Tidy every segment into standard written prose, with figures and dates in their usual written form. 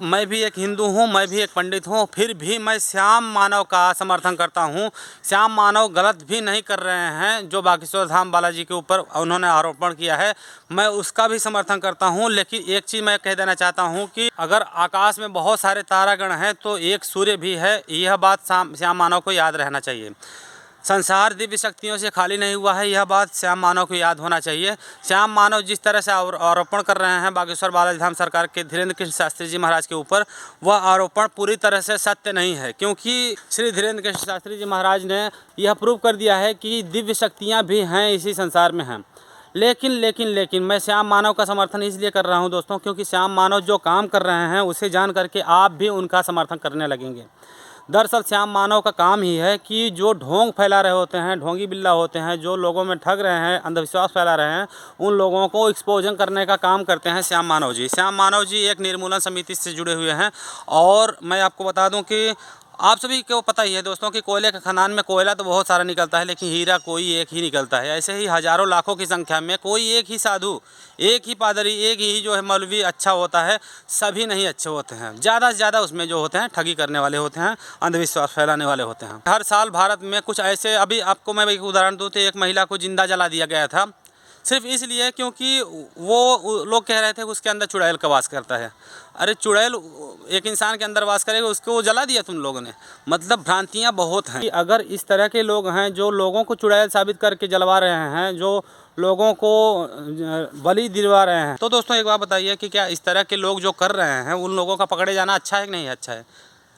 मैं भी एक हिंदू हूँ, मैं भी एक पंडित हूँ, फिर भी मैं श्याम मानव का समर्थन करता हूँ। श्याम मानव गलत भी नहीं कर रहे हैं, जो बागेश्वर धाम बालाजी के ऊपर उन्होंने आरोपण किया है, मैं उसका भी समर्थन करता हूँ। लेकिन एक चीज़ मैं कह देना चाहता हूँ कि अगर आकाश में बहुत सारे तारागण हैं तो एक सूर्य भी है, यह बात श्याम मानव को याद रहना चाहिए। संसार दिव्य शक्तियों से खाली नहीं हुआ है, यह बात श्याम मानव को याद होना चाहिए। श्याम मानव जिस तरह से आरोपण कर रहे हैं बागेश्वर बालाजी धाम सरकार के धीरेन्द्र कृष्ण शास्त्री जी महाराज के ऊपर, वह आरोपण पूरी तरह से सत्य नहीं है, क्योंकि श्री धीरेन्द्र कृष्ण शास्त्री जी महाराज ने यह प्रूव कर दिया है कि दिव्य शक्तियाँ भी हैं, इसी संसार में हैं। लेकिन मैं श्याम मानव का समर्थन इसलिए कर रहा हूं दोस्तों, क्योंकि श्याम मानव जो काम कर रहे हैं उसे जान करके आप भी उनका समर्थन करने लगेंगे। दरअसल श्याम मानव का काम ही है कि जो ढोंग फैला रहे होते हैं, ढोंगी बिल्ला होते हैं, जो लोगों में ठग रहे हैं, अंधविश्वास फैला रहे हैं, उन लोगों को एक्सपोजन करने का काम करते हैं श्याम मानव जी। श्याम मानव जी एक निर्मूलन समिति से जुड़े हुए हैं। और मैं आपको बता दूं कि आप सभी को पता ही है दोस्तों कि कोयले के खदान में कोयला तो बहुत सारा निकलता है, लेकिन हीरा कोई एक ही निकलता है। ऐसे ही हज़ारों लाखों की संख्या में कोई एक ही साधु, एक ही पादरी, एक ही जो है मौलवी अच्छा होता है, सभी नहीं अच्छे होते हैं। ज़्यादा से ज़्यादा उसमें जो होते हैं ठगी करने वाले होते हैं, अंधविश्वास फैलाने वाले होते हैं। हर साल भारत में कुछ ऐसे, अभी आपको मैं एक उदाहरण दूँ तो एक महिला को जिंदा जला दिया गया था, सिर्फ इसलिए क्योंकि वो लोग कह रहे थे कि उसके अंदर चुड़ैल का वास करता है। अरे चुड़ैल एक इंसान के अंदर वास करेगा, उसको जला दिया तुम लोगों ने। मतलब भ्रांतियां बहुत हैं। अगर इस तरह के लोग हैं जो लोगों को चुड़ैल साबित करके जलवा रहे हैं, जो लोगों को बलि दिलवा रहे हैं, तो दोस्तों एक बात बताइए कि क्या इस तरह के लोग जो कर रहे हैं उन लोगों का पकड़े जाना अच्छा है कि नहीं अच्छा है?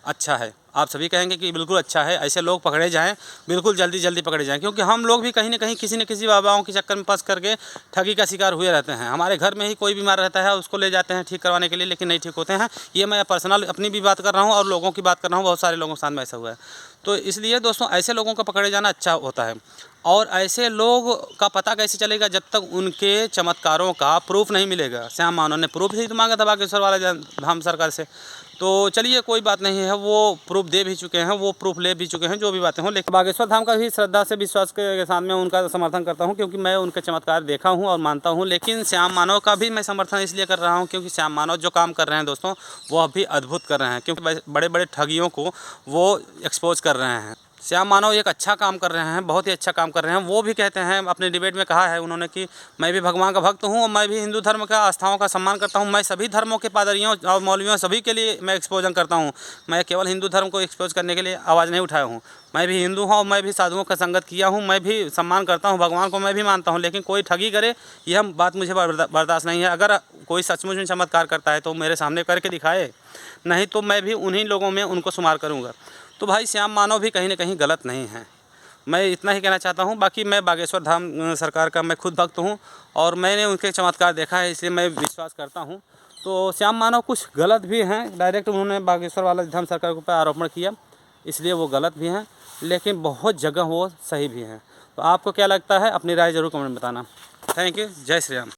अच्छा है। आप सभी कहेंगे कि बिल्कुल अच्छा है, ऐसे लोग पकड़े जाएं, बिल्कुल जल्दी पकड़े जाएं, क्योंकि हम लोग भी कहीं ना कहीं किसी न किसी बाबाओं के चक्कर में फंस करके ठगी का शिकार हुए रहते हैं। हमारे घर में ही कोई बीमार रहता है, उसको ले जाते हैं ठीक करवाने के लिए, लेकिन नहीं ठीक होते हैं। ये मैं पर्सनल अपनी भी बात कर रहा हूँ और लोगों की बात कर रहा हूँ, बहुत सारे लोगों के साथ में ऐसा हुआ है। तो इसलिए दोस्तों ऐसे लोगों का पकड़े जाना अच्छा होता है। और ऐसे लोग का पता कैसे चलेगा जब तक उनके चमत्कारों का प्रूफ नहीं मिलेगा। श्याम मानव ने प्रूफ ही तो मांगा था बागेश्वर वाला धाम सरकार से। तो चलिए कोई बात नहीं है, वो प्रूफ दे भी चुके हैं, वो प्रूफ ले भी चुके हैं, जो भी बातें हों। लेकिन बागेश्वर धाम का भी श्रद्धा से विश्वास के साथ में उनका समर्थन करता हूं, क्योंकि मैं उनके चमत्कार देखा हूं और मानता हूं। लेकिन श्याम मानव का भी मैं समर्थन इसलिए कर रहा हूं क्योंकि श्याम मानव जो काम कर रहे हैं दोस्तों, वो अभी अद्भुत कर रहे हैं, क्योंकि बड़े बड़े ठगियों को वो एक्सपोज कर रहे हैं। श्याम मानव एक अच्छा काम कर रहे हैं, बहुत ही अच्छा काम कर रहे हैं। वो भी कहते हैं, अपने डिबेट में कहा है उन्होंने कि मैं भी भगवान का भक्त हूँ और मैं भी हिंदू धर्म का आस्थाओं का सम्मान करता हूँ। मैं सभी धर्मों के पादरियों और मौलवियों सभी के लिए मैं एक्सपोजन करता हूँ। मैं केवल हिंदू धर्म को एक्सपोज करने के लिए आवाज़ नहीं उठाया हूँ। मैं भी हिंदू हूँ और मैं भी साधुओं का संगत किया हूँ, मैं भी सम्मान करता हूँ, भगवान को मैं भी मानता हूँ। लेकिन कोई ठगी करे, यह बात मुझे बर्दाश्त नहीं है। अगर कोई सचमुच में चमत्कार करता है तो मेरे सामने करके दिखाए, नहीं तो मैं भी उन्हीं लोगों में उनको शुमार करूँगा। तो भाई श्याम मानव भी कहीं ना कहीं गलत नहीं है, मैं इतना ही कहना चाहता हूँ। बाकी मैं बागेश्वर धाम सरकार का मैं खुद भक्त हूँ और मैंने उनके चमत्कार देखा है, इसलिए मैं विश्वास करता हूँ। तो श्याम मानव कुछ गलत भी हैं, डायरेक्ट उन्होंने बागेश्वर वाला धाम सरकार के ऊपर आरोपण किया, इसलिए वो गलत भी हैं, लेकिन बहुत जगह वो सही भी हैं। तो आपको क्या लगता है, अपनी राय ज़रूर कमेंट में बताना। Thank you. जय श्री राम।